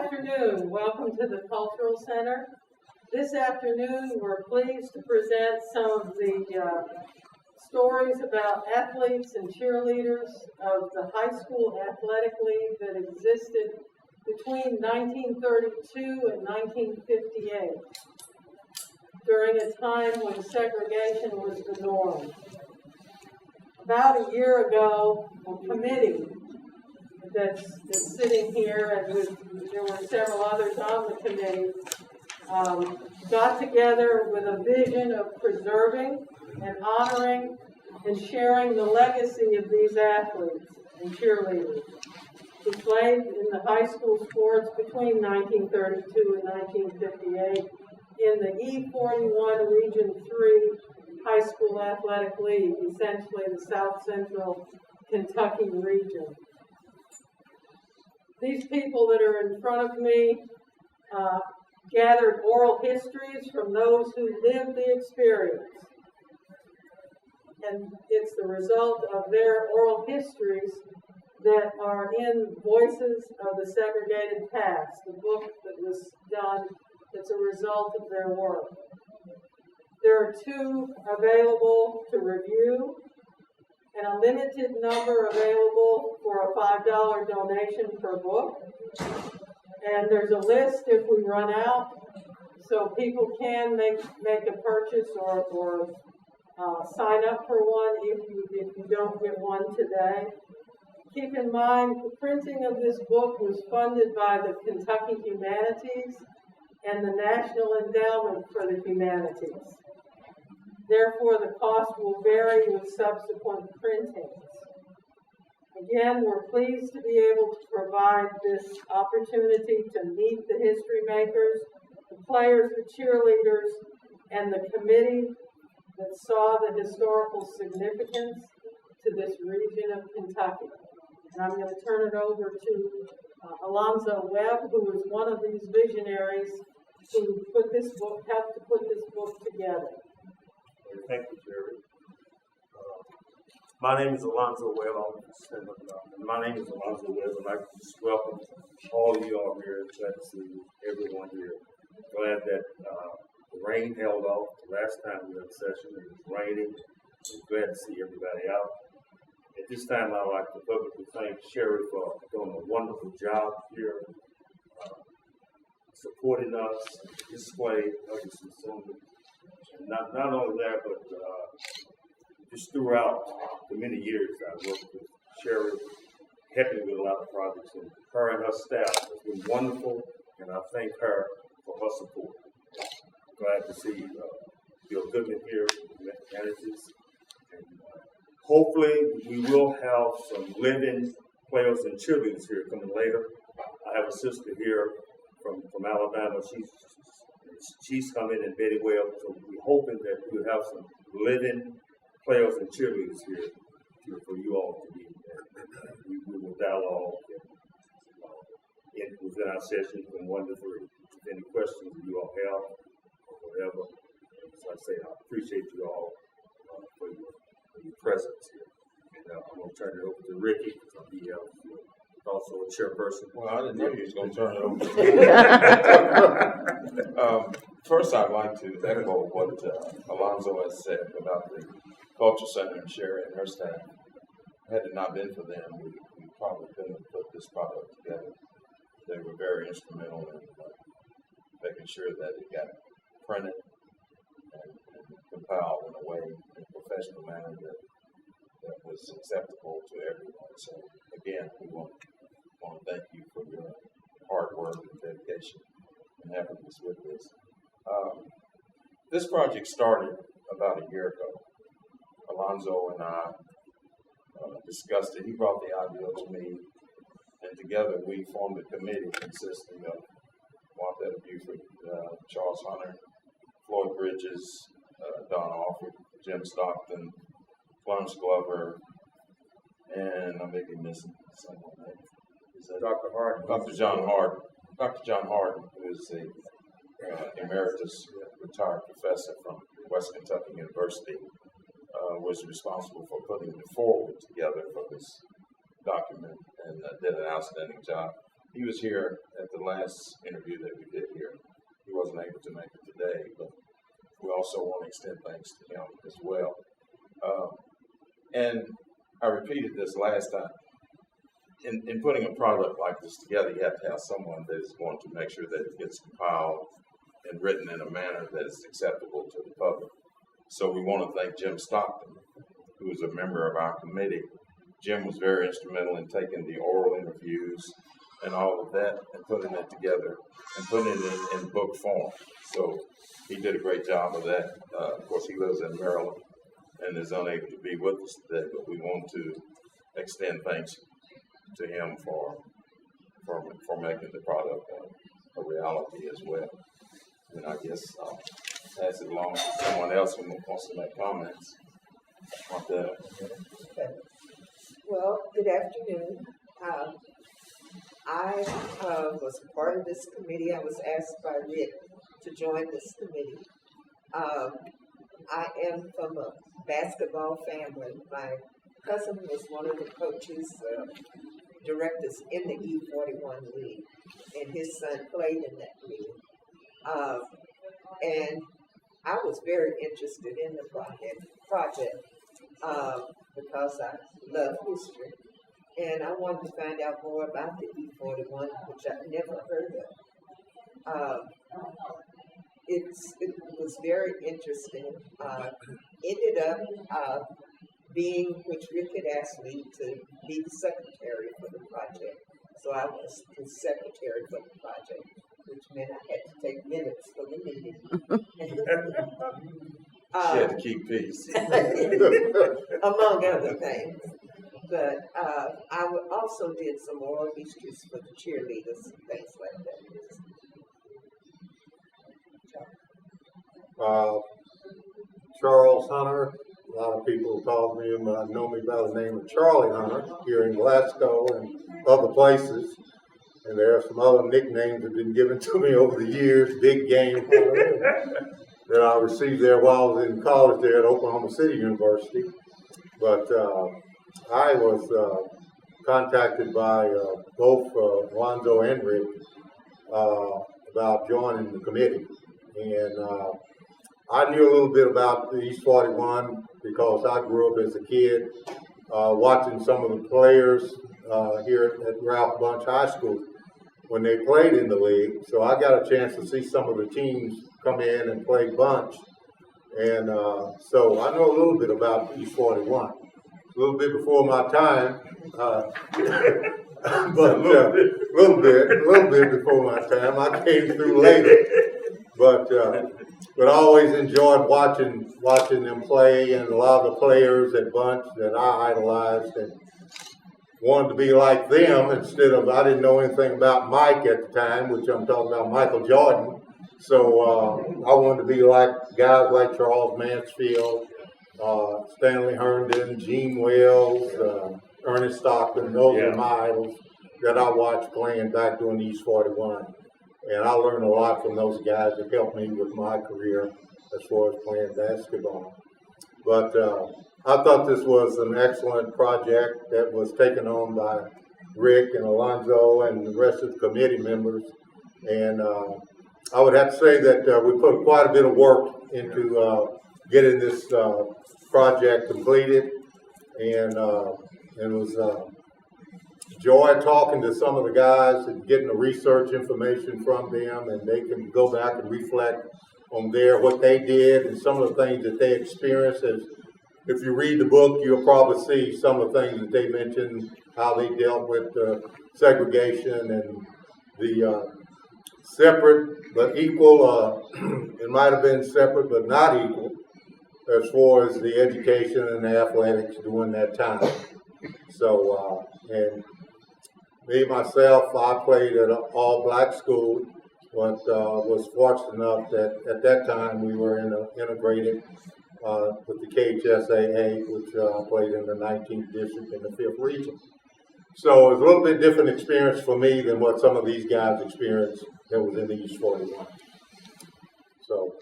afternoon. Welcome to the Cultural Center. This afternoon, we're pleased to present some of the stories about athletes and cheerleaders of the high school athletic league that existed between 1932 and 1958, during a time when segregation was the norm. About a year ago, a committee that's sitting here, and there were several others on the committee, got together with a vision of preserving and honoring and sharing the legacy of these athletes and cheerleaders who played in the high school sports between 1932 and 1958 in the E41 Region 3 High School Athletic League, essentially the South Central Kentucky region. These people that are in front of me gathered oral histories from those who lived the experience. And it's the result of their oral histories that are in Voices of the Segregated Past, the book that was done that's a result of their work. There are 2 available to review, and a limited number available for a $5 donation per book. And there's a list if we run out, so people can make a purchase or sign up for one if you don't get one today. Keep in mind, the printing of this book was funded by the Kentucky Humanities and the National Endowment for the Humanities. Therefore, the cost will vary with subsequent printings. Again, we're pleased to be able to provide this opportunity to meet the history makers, the players, the cheerleaders, and the committee that saw the historical significance to this region of Kentucky. And I'm going to turn it over to Alonzo Webb, who was one of these visionaries who helped to put this book together. Thank you, Jerry. My name is Alonzo Webb. My name is Alonzo Webb. I'd like to just welcome all of you all here. Glad to see everyone here. Glad that the rain held off the last time we had a session. It was raining. I'm glad to see everybody out. At this time, I'd like to publicly thank Sherry for doing a wonderful job here, supporting us, display, and not only that, but just throughout the many years I've worked with Sherry, helping with a lot of projects, and her and her staff has been wonderful, and I thank her for her support. Glad to see Bill Goodman here, manages, and hopefully we will have some living players and cheerleaders here coming later. I have a sister here from Alabama. She's coming, and Betty Webb, so we're hoping that we'll have some living players and cheerleaders here for you all to be. We will dialogue within our session from 1 to 3. If any questions you all have or whatever, so I say I appreciate you all for your presence here. And I'm going to turn it over to Ricky, because he also a chairperson. Well, I didn't know you was going to turn it over to me. First, I'd like to echo what Alonzo has said about the Culture Center and Sherry and her staff. Had it not been for them, we probably couldn't have put this product together. They were very instrumental in making sure that it got printed and compiled in a way, in a professional manner that was acceptable to everyone. So, again, we want to thank you for your hard work and dedication and having us with this. This project started about a year ago. Alonzo and I discussed it. He brought the idea to me, and together we formed a committee consisting of Wathetta, Buford, Charles Hunter, Floyd Bridges, Don Alford, Jim Stockton, Clarence Glover, and I may be missing someone. Is that Dr. Harden. Dr. John Harden. Dr. John Harden, who is a emeritus retired professor from West Kentucky University, was responsible for putting the forward together for this document and did an outstanding job. He was here at the last interview that we did here. He wasn't able to make it today, but we also want to extend thanks to him as well. And I repeated this last time. In putting a product like this together, you have to have someone that is going to make sure that it gets compiled and written in a manner that is acceptable to the public. So we want to thank Jim Stockton, who is a member of our committee. Jim was very instrumental in taking the oral interviews and all of that and putting it together and putting it in book form. So he did a great job of that. Of course, he lives in Maryland and is unable to be with us today, but we want to extend thanks to him for making the product a reality as well. And I guess I'll pass it along to someone else who wants to make comments. Wathetta. Okay. Well, good afternoon. I was a part of this committee. I was asked by Rick to join this committee. I am from a basketball family. My cousin was one of the coaches, directors in the E41 League, and his son played in that league. And I was very interested in the project because I love history. And I wanted to find out more about the E41, which I've never heard of. It was very interesting. Ended up being, which Rick had asked me to be the secretary for the project. So I was the secretary for the project, which meant I had to take minutes for the meeting. She had to keep peace. Among other things. But I also did some oral histories for the cheerleaders and things like that. Charles Hunter. A lot of people call me, know me by the name of Charlie Hunter here in Glasgow and other places. And there are some other nicknames that have been given to me over the years. Big Game Hunter that I received there while I was in college there at Oklahoma City University. But I was contacted by both Alonzo and Rick about joining the committee. And I knew a little bit about the East 41 because I grew up as a kid watching some of the players here at Ralph Bunche High School when they played in the league. So I got a chance to see some of the teams come in and play Bunche. And so I know a little bit about East 41. A little bit before my time, but a little bit before my time. I came through later. But I always enjoyed watching them play, and a lot of the players at Bunche that I idolized and wanted to be like them instead of, I didn't know anything about Mike at the time, which I'm talking about Michael Jordan. So I wanted to be like guys like Charles Mansfield, Stanley Herndon, Gene Wells, Ernest Stockton. Those are my idols that I watched playing back during the East 41. And I learned a lot from those guys that helped me with my career as far as playing basketball. But I thought this was an excellent project that was taken on by Rick and Alonzo and the rest of the committee members. And I would have to say that we put quite a bit of work into getting this project completed. And it was joy talking to some of the guys and getting the research information from them, and they can go back and reflect on what they did and some of the things that they experienced. As if you read the book, you'll probably see some of the things that they mentioned, how they dealt with segregation and the separate but equal. It might have been separate but not equal as far as the education and the athletics during that time. So, and me, myself, I played at an all-black school, but was fortunate enough that at that time we were integrated with the KHSAA, which I played in the 19th District in the 5th Region. So it was a little bit different experience for me than what some of these guys experienced that was in the East 41. So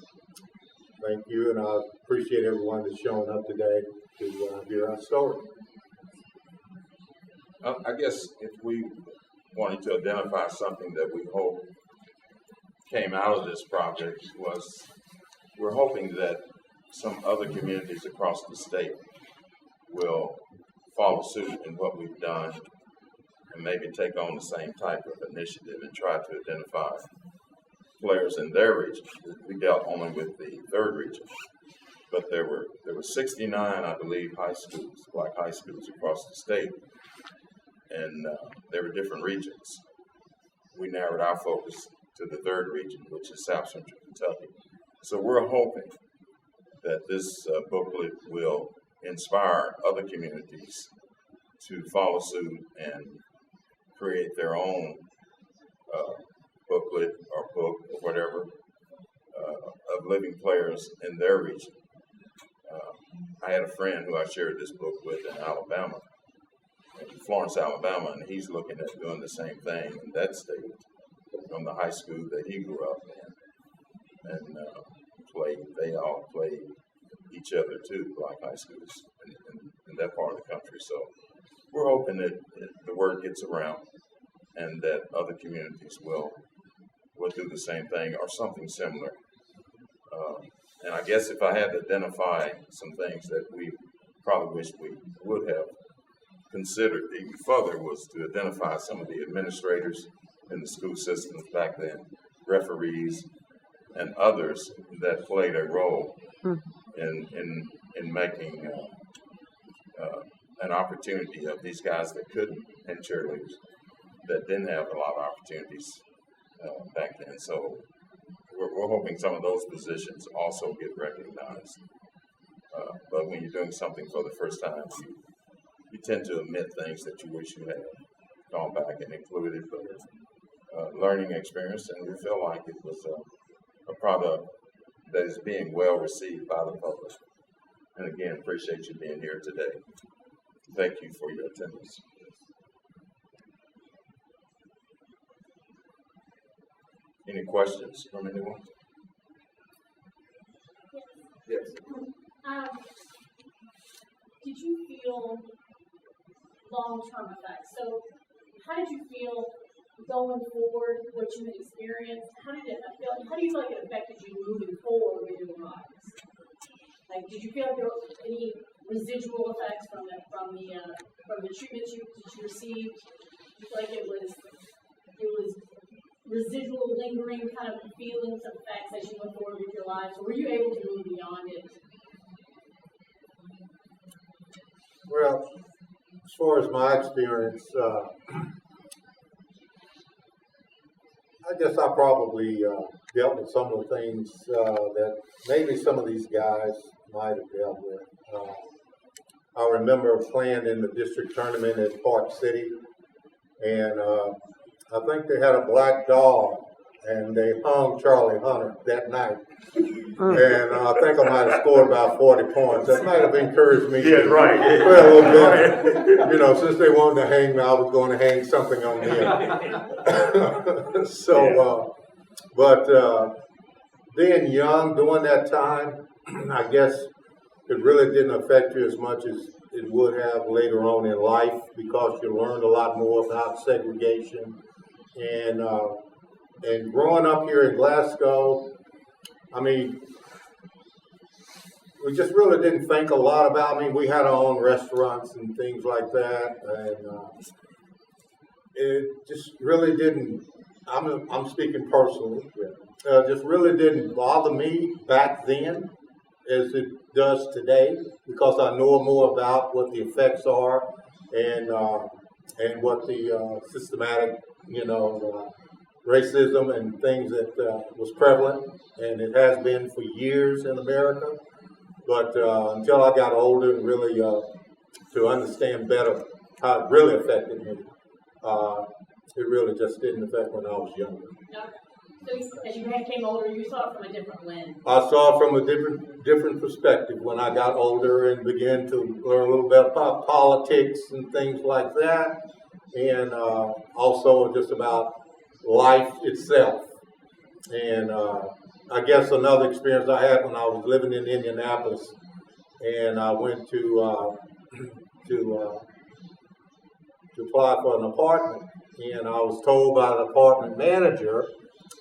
thank you, and I appreciate everyone that's showing up today to hear our story. I guess if we wanting to identify something that we hope came out of this project was we're hoping that some other communities across the state will follow suit in what we've done and maybe take on the same type of initiative and try to identify players in their region. We dealt only with the third region, but there were 69, I believe, high schools, black high schools across the state, and there were different regions. We narrowed our focus to the third region, which is South Central Kentucky. So we're hoping that this booklet will inspire other communities to follow suit and create their own booklet or book or whatever of living players in their region. I had a friend who I shared this book with in Alabama, in Florence, Alabama, and he's looking at doing the same thing in that state from the high school that he grew up in. And they all played each other too, black high schools in that part of the country. So we're hoping that the word gets around and that other communities will do the same thing or something similar. And I guess if I had to identify some things that we probably wish we would have considered even further was to identify some of the administrators in the school systems back then, referees, and others that played a role in making an opportunity of these guys that couldn't, and cheerleaders that didn't have a lot of opportunities back then. So we're hoping some of those positions also get recognized. But when you're doing something for the first time, you tend to omit things that you wish you had gone back and included for learning experience, and we feel like it was a product that is being well received by the public. And again, appreciate you being here today. Thank you for your attendance. Any questions from anyone? Yes. Did you feel long-term effects? So how did you feel going forward, what you had experienced? How do you feel like it affected you moving forward with your lives? Like, did you feel like there were any residual effects from the treatments you received? Do you feel like it was residual, lingering kind of feelings of effects as you went forward with your lives? Or were you able to move beyond it? Well, as far as my experience, I guess I probably dealt with some of the things that maybe some of these guys might have dealt with. I remember playing in the district tournament at Park City, and I think they had a black dog, and they hung Charlie Hunter that night. And I think I might have scored about 40 points. That might have encouraged me to play a little bit. You know, since they wanted to hang me, I was going to hang something on them. So, but being young during that time, I guess it really didn't affect you as much as it would have later on in life, because you learned a lot more about segregation. And growing up here in Glasgow, I mean, we just really didn't think a lot about, I mean, we had our own restaurants and things like that, and it just really didn't, I'm speaking personally, just really didn't bother me back then as it does today, because I know more about what the effects are and what the systematic, racism and things that was prevalent, and it has been for years in America. But until I got older and really to understand better how it really affected me, it really just didn't affect when I was younger. Okay. So as you became older, you saw it from a different lens. I saw it from a different perspective when I got older and began to learn a little bit about politics and things like that, and also just about life itself. And I guess another experience I had when I was living in Indianapolis, and I went to to apply for an apartment, and I was told by the apartment manager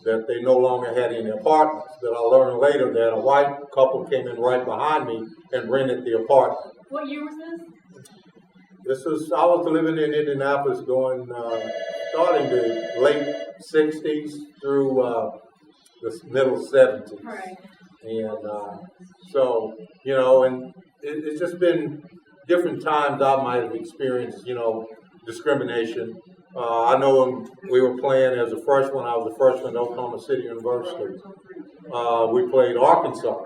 that they no longer had any apartments. That I learned later that a white couple came in right behind me and rented the apartment. What year was this? I was living in Indianapolis starting the late 60s through the middle 70s. Right. And so, you know, and it's just been different times I might have experienced, you know, discrimination. I know when we were playing as a freshman, I was a freshman at Oklahoma City University. We played Arkansas,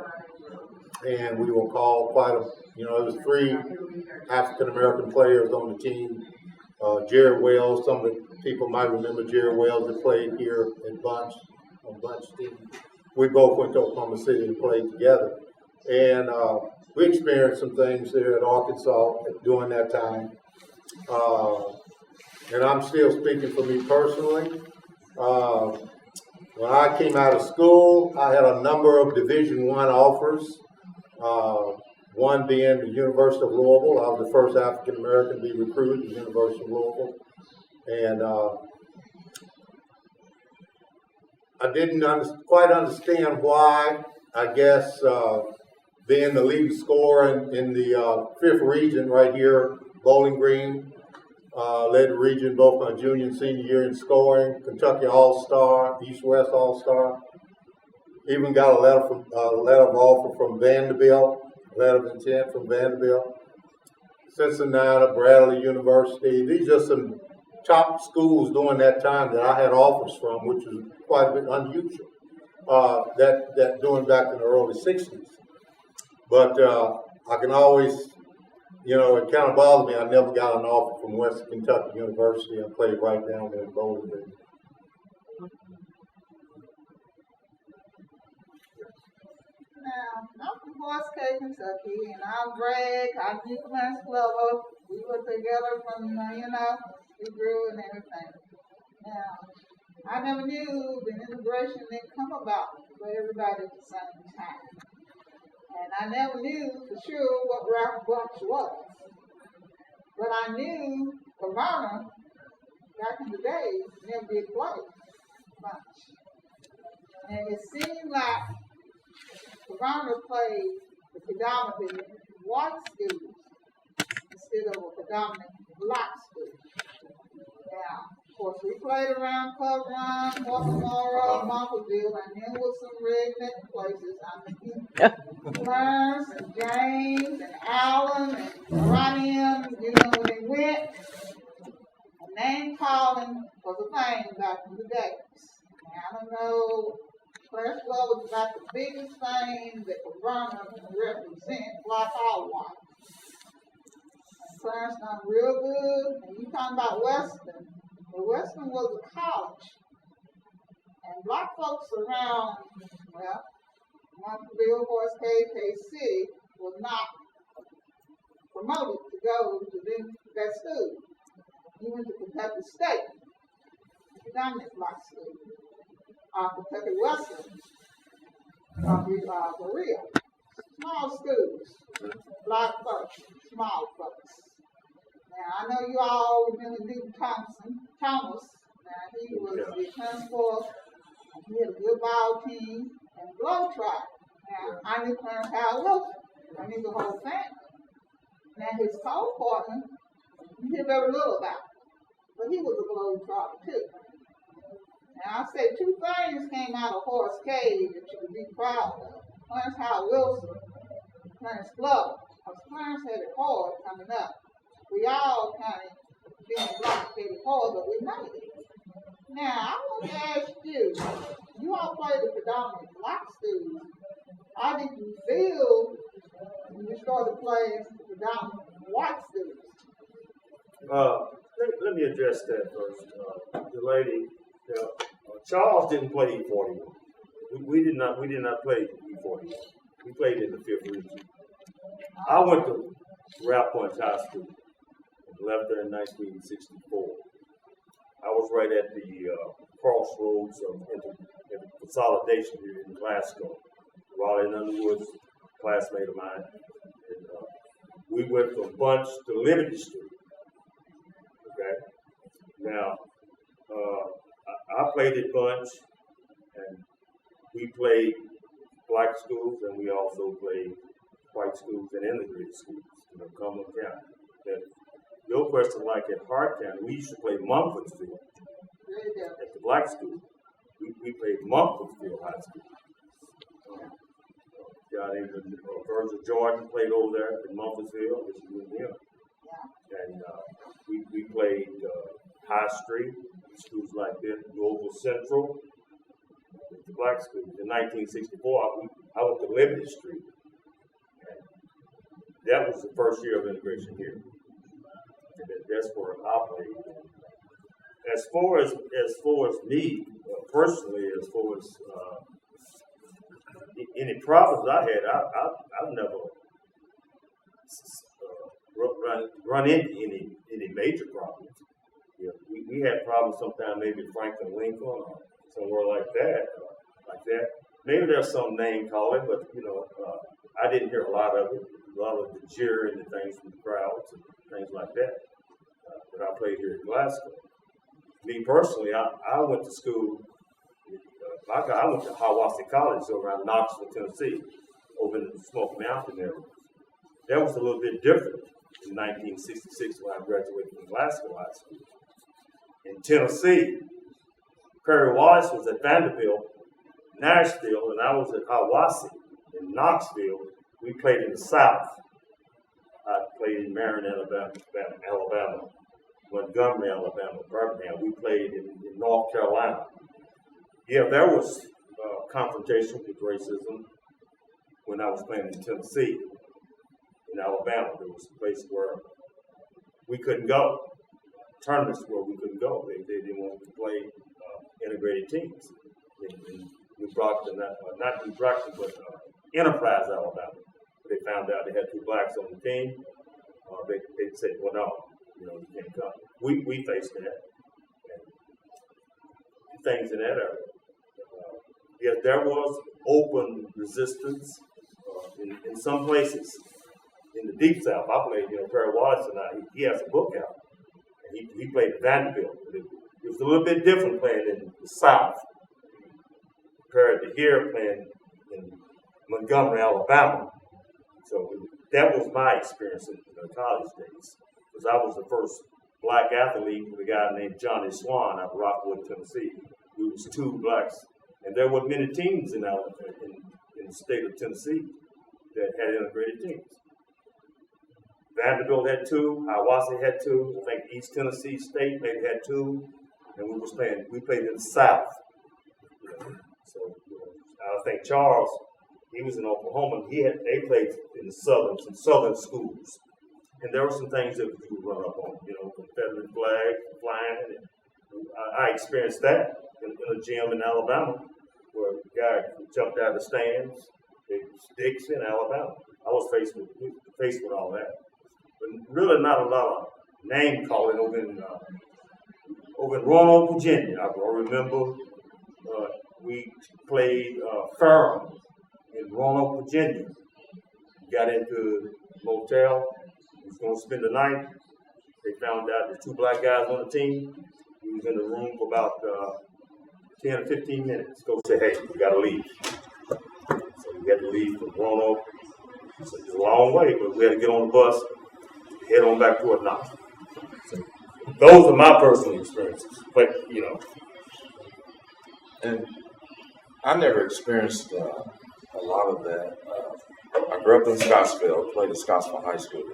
and we were called it was 3 African American players on the team. Jerry Wells, some of the people might remember Jerry Wells that played here in Bunch, on Bunch team. We both went to Oklahoma City and played together. And we experienced some things there at Arkansas during that time. And I'm still speaking for me personally. When I came out of school, I had a number of Division I offers. One being the University of Louisville. I was the first African American to be recruited to the University of Louisville. And I didn't quite understand why. I guess being the leading scorer in the 5th region right here, Bowling Green, led the region both my junior and senior year in scoring, Kentucky All-Star, East-West All-Star. Even got a letter of offer from Vanderbilt, letter of intent from Vanderbilt, Cincinnati, Bradley University. These are some top schools during that time that I had offers from, which was quite a bit unusual. That doing back in the early 60s. But I can always, you know, it kind of bothered me. I never got an offer from Western Kentucky University. I played right down there in Bowling Green. Now, I'm from Horse Cave, Kentucky, and I'm Greg. I knew Clarence Glover. We were together from, we grew and everything. Now, I never knew the integration didn't come about for everybody at the same time. And I never knew for sure what Ralph Bunch was. But I knew Verona, back in the day, never did play Bunch. And it seemed like Verona played the predominantly white students instead of a predominantly black student. Now, of course, we played around Club Run, Mormora, Montville, and then with some redneck places. I mean, Clarence and James and Allen and Ryan, when they went, name calling was a thing back in the days. Now, I don't know, Clarence Club was about the biggest thing that Verona can represent, like all white. Clarence done real good, and you talking about Western. Well, Western was a college, and black folks around, Montville, Horse Cave, K-City was not promoted to go to that school. You went to Kentucky State, predominant black school, Kentucky Western, Berea, small schools, black folks, small folks. Now, I know you all remember Duke Thomas. Now, he was the transport, he had a good ball team, and Globetrot. Now, I knew Clarence Howard Wilson. I knew the whole family. Now, his co-partner, you hear very little about, but he was a Globetrotter too. Now, I say 2 things came out of Horse Cave that you could be proud of. Clarence Howard Wilson, Clarence Glover. Because Clarence had it hard coming up. We all kind of being black had it hard, but we made it. Now, I want to ask you, you all played the predominant black students. How did you feel when you started playing the predominant white students? Let me address that first. The lady, Charles didn't play E41. We did not play E41. We played in the 5th region. I went to Ralph Bunch High School. Left there in 1964. I was right at the crossroads of consolidation here in Glasgow. Raleigh Underwood's a classmate of mine. And, we went from Bunch to Liberty Street. Okay? Now, I played at Bunch, and we played black schools, and we also played white schools and integrated schools, Cumberland County. And your question, like at Hart County, we used to play Mumfordsville at the black school. We played Mumfordsville High School. Guy named Virgil Jordan played over there in Mumfordsville, which is with him. And we played High Street, schools like this, Global Central, the black schools. In 1964, I went to Liberty Street. And that was the first year of integration here. And that's where I played. As far as me personally, as far as any problems I had, I've never run into any major problems. You know, we had problems sometimes, maybe Franklin Lincoln or somewhere like that. Maybe there's some name calling, but I didn't hear a lot of it. A lot of the jeering and things from the crowds and things like that. But I played here in Glasgow. Me personally, I went to school. I went to Hiawassee College over around Knoxville, Tennessee, over in the Smoky Mountain area. That was a little bit different in 1966 when I graduated from Glasgow High School. In Tennessee, Perry Wallace was at Vanderbilt, Nashville, and I was at Hiawassee. In Knoxville, we played in the South. I played in Marion, Alabama, Montgomery, Alabama, Birmingham. We played in North Carolina. Yeah, there was confrontation with racism when I was playing in Tennessee. In Alabama, there was a place where we couldn't go. Tournaments where we couldn't go. They didn't want to play integrated teams. In New Brockton, not New Brockton, but Enterprise, Alabama. They found out they had 2 blacks on the team. They said, well, no, you can't come. We faced that. And things in that area. Yes, there was open resistance in some places. In the Deep South, I played, Perry Wallace and he has a book out. And he played at Vanderbilt. It was a little bit different playing in the South compared to here playing in Montgomery, Alabama. So that was my experience in the college days. Because I was the first black athlete with a guy named Johnny Swan out of Rockwood, Tennessee. We was 2 blacks. And there were many teams in the state of Tennessee that had integrated teams. Vanderbilt had 2, Hiawassee had 2, I think East Tennessee State maybe had 2, and we played in the South. So I think Charles, he was in Oklahoma, they played in some southern schools. And there were some things that we would run up on, Confederate flag flying. And I experienced that in a gym in Alabama, where a guy jumped out of the stands, sticks in Alabama. I was faced with all that. But really not a lot of name calling over in Roanoke, Virginia. I remember we played Ferrum in Roanoke, Virginia. Got into a motel. We was going to spend the night. They found out there's 2 black guys on the team. We was in the room for about 10 or 15 minutes. Go say, hey, we got to leave. So we had to leave from Roanoke. So it's a long way, but we had to get on the bus, head on back toward Knoxville. So those are my personal experiences. But, And I never experienced a lot of that. I grew up in Scottsville, played at Scottsville High School.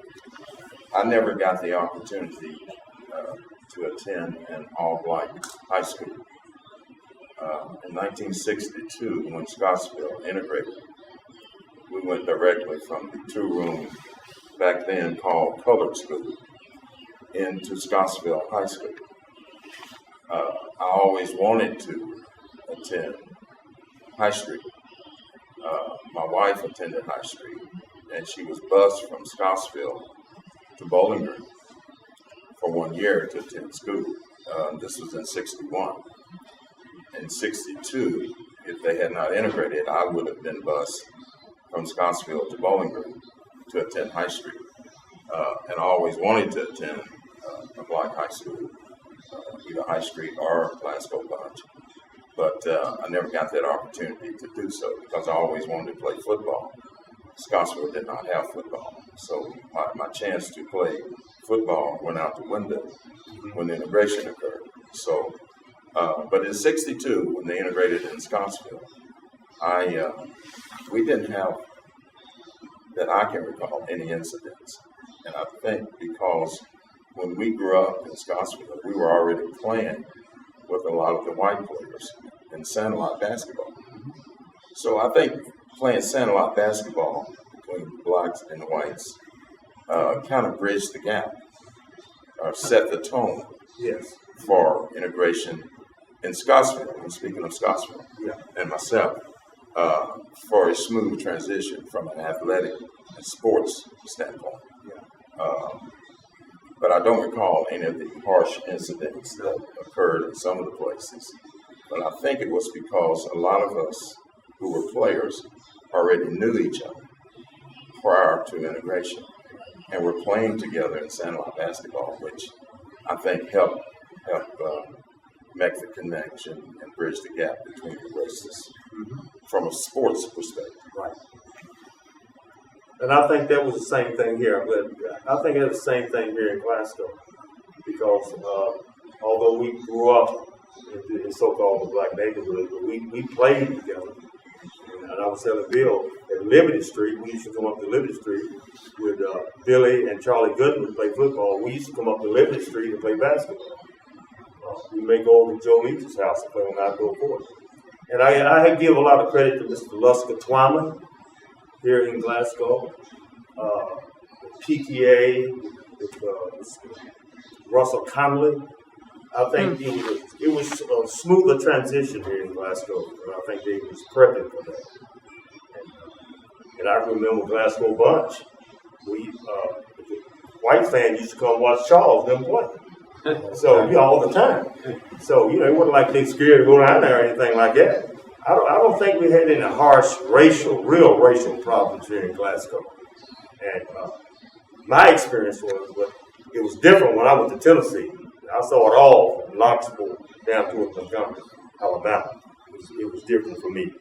I never got the opportunity to attend an all-black high school. In 1962, when Scottsville integrated, we went directly from the 2-room, back then called colored school, into Scottsville High School. I always wanted to attend High Street. My wife attended High Street, and she was bused from Scottsville to Bowling Green for 1 year to attend school. This was in 61. In 62, if they had not integrated, I would have been bused from Scottsville to Bowling Green to attend High Street. And I always wanted to attend a black high school. either High Street or Glasgow Bunch. But I never got that opportunity to do so because I always wanted to play football. Scottsville did not have football, so my chance to play football went out the window when integration occurred. So, but in '62, when they integrated in Scottsville, we didn't have, that I can recall, any incidents. And I think because when we grew up in Scottsville, we were already playing with a lot of the white players in Sandlot basketball. So I think playing Sandlot basketball between the blacks and the whites kind of bridged the gap, or set the tone for integration in Scottsville. I'm speaking of Scottsville and myself, for a smooth transition from an athletic and sports standpoint. But I don't recall any of the harsh incidents that occurred in some of the places. But I think it was because a lot of us who were players already knew each other prior to integration and were playing together in Sandlot basketball, which I think helped make the connection and bridge the gap between the races from a sports perspective. Right. And I think that was the same thing here. But I think it's the same thing here in Glasgow, because although we grew up in the so-called black neighborhood, but we played together. And I was telling Bill, at Liberty Street, we used to come up to Liberty Street with Billy and Charlie Goodman to play football. We used to come up to Liberty Street and play basketball. We may go over to Joe Leach's house and play on outdoor court. And I give a lot of credit to Mr. Lusker Twyman here in Glasgow, PTA, with Russell Connolly. I think it was a smoother transition here in Glasgow, and I think they was prepping for that. And I remember Glasgow Bunch. The white fans used to come watch Charles them play. So, all the time. So, it wasn't like they scared to go down there or anything like that. I don't think we had any harsh real racial problems here in Glasgow. And my experience was it was different when I went to Tennessee. I saw it all from Knoxville down towards Montgomery, Alabama. It was different for me.